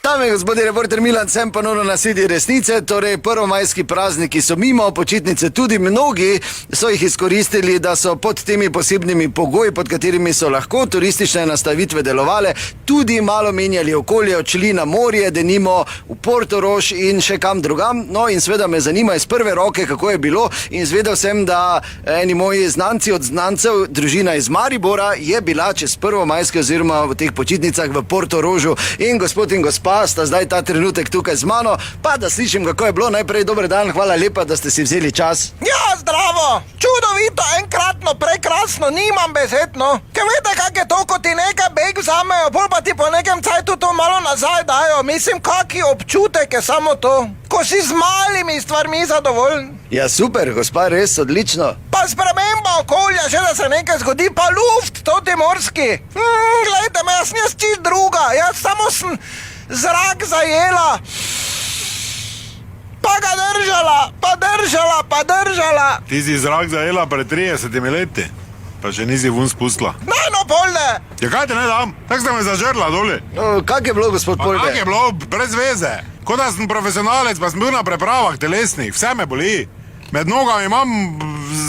Dame, gospodje, reporter Milan, sem ponovno na sedi resnice, torej prvomajski prazniki so mimo, počitnice tudi, mnogi so jih izkoristili, da so pod temi posebnimi pogoji, pod katerimi so lahko turistične nastavitve delovale, tudi malo menjali okolje, odšli na morje, denimo v Portorož in še kam drugam. No in seveda me zanima iz prve roke, kako je bilo, in zvedel sem, da eni moji znanci od znancev, družina iz Maribora, je bila čez prvomajske oziroma v teh počitnicah v Portorožu. In gospod in gospa sta zdaj ta trenutek tukaj z mano, pa da slišim, kako je bilo. Najprej dober dan, hvala lepa, da ste si vzeli čas. Ja, zdravo, čudovito, enkratno, prekrasno, nimam besed, no. Ker veste, kak je to, ko ti nekaj beg vzamejo, pol pa ti po nekem cajtu to malo nazaj dajo. Mislim, kaki občutek je samo to, ko si z malimi stvarmi zadovoljen. Ja, super, gospa, res odlično. Pa sprememba okolja, že da se nekaj zgodi, pa luft, to ti morski. Glejte me, jaz nisem čist druga, jaz samo sem zrak zajela, pa ga držala. Ti si zrak zajela pred 30 leti, pa še nisi vun spustila. Ne, no, polne. Ja, kaj te ne dam? Tak ste me zažrla dole. No, kak je bilo, gospod Polde? Kak je bilo? Brez veze. Kot da sem profesionalec, pa sem bil na prepravah telesnih, vse me boli. Med nogami imam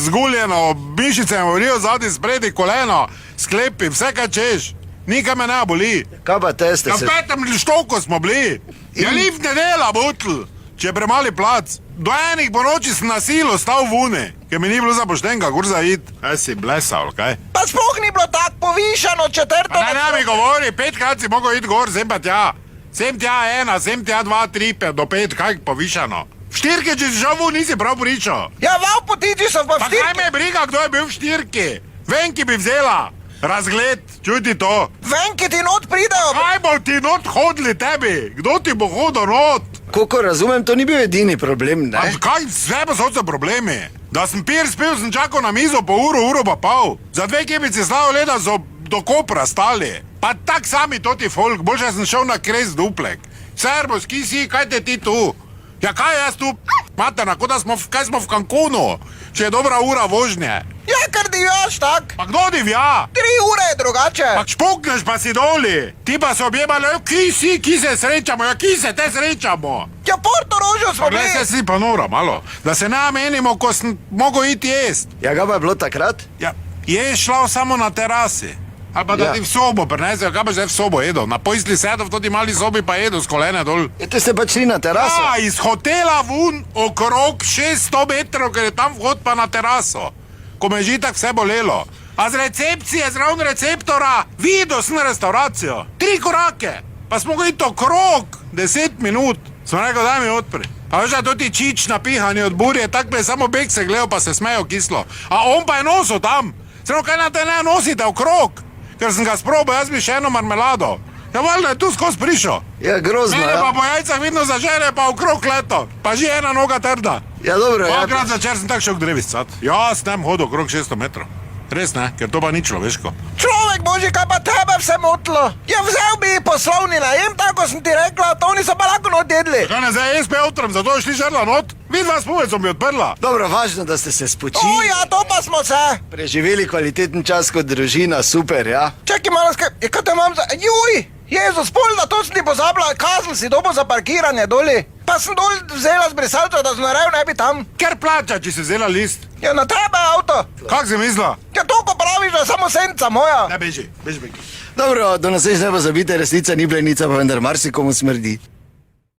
zguljeno, mišice me bolijo zadnji, spredi, koleno, sklepi, vse kaj češ. Nikaj me ne boli. Kaj pa te ste se... Na 5. štoku smo bili. Ja, lift ne dela, butl, če je premali plac. Do enih po noči sem na silo stal vune, ker mi ni bilo zapošten, kakor za id. Kaj si blesal, kaj? Pa sploh ni bilo tako povišano, četrto... Pa ne mi govori, 5krat si mogel iti gor, sem pa tja. Sem tja 1, sem tja 2, 3, 5 do 5, kaj povišano. V štirke, če si šel vun, nisi prav pričal. Ja, val potiči so pa v Pa štirke. kaj me briga, kdo je bil v štirki? Venki bi vzela. Razgled, čuti to. Venki ti not pridejo. Kaj bo ti not hodili tebi? Kdo ti bo hodil not? Koliko razumem, to ni bil edini problem, ne? A kaj, vse pa so problemi. Da sem pir spil, sem čakal na mizo po uro pa pol. Za 2 kepice slavo leda so do Kopra stali. Pa tak sami toti folk, boljše sem šel na kres duplek. Servus, ki si, kaj te ti tu? Ja kaj jaz tu, materna, kot da smo v Cancunu, če je dobra ura vožnje. Ja, ker divjaš tak. Pa kdo divja? 3 ure je drugače. Pa špukneš pa si doli. Ti pa se objemali, ki se srečamo, ja ki se te srečamo. Ja, Portorožu smo Glej, bili. se si pa nora malo, da se ne menimo, ko sem mogel iti jest. Ja, kaj pa je bilo takrat? Ja, je šla samo na terasi. Ali pa da Ja. ti v sobo prinesejo, kaj pa zdaj v sobo jedel? Na poisli sedel v toti mali sobi pa jedel s kolene dol. Te ste pač šli na teraso? Ja, iz hotela vun okrog 600 metrov, ker je tam vhod pa na teraso. Ko me je že tak vse bolelo. A z recepcije, zraven receptora, videl sem restauracijo. 3 korake. Pa smo ga iti okrog 10 minut. Sem rekel, daj mi odpri. Pa veš, da to ti čič napihani od burje, tak me je samo beg se gledal, pa se smejo kislo. A on pa je nosil tam. Sem rekel, kaj na te ne nosite okrog? Ker sem ga sprobal, jaz bi še eno marmelado. Ja, valjda je tu skozi prišel. Ja, grozno, Mene pa ja. po jajcah vidno zažere, pa okrog leto. Pa že ena noga trda. Ja, dobro, ja. Dvakrat začer sem tak šel k dreviscat. Ja, s tem hodil okrog 600 metrov. Res ne, ker to pa ni človeško. Človek božji, kaj pa tebe vse motilo? Ja, vzel bi poslovni najem, tako sem ti rekla, to oni so pa lahko not jedli. Kaj ne zdaj, jaz pa utrem, zato je šli žrla not. Vidva s povecom bi odprla. Dobro, važno, da ste se O spočili, ja, to pa smo se. preživeli kvaliteten čas kot družina, super, ja. Čakaj malo ja, kaj te imam za... Juj, Jezus, polna, to sem ti pozabila, kazen si dobo za parkiranje doli. Pa sem dol vzela z brisalca, da znarel ne bi tam. Ker plača, če si vzela list. Ja, na tebe avto. Kak si mislila? Ja, to, ko praviš, da je samo senca moja. Ne, beži, beži, beži. Dobro, do naslednje pozabite, resnica ni blenica, pa vendar marsikomu smrdi.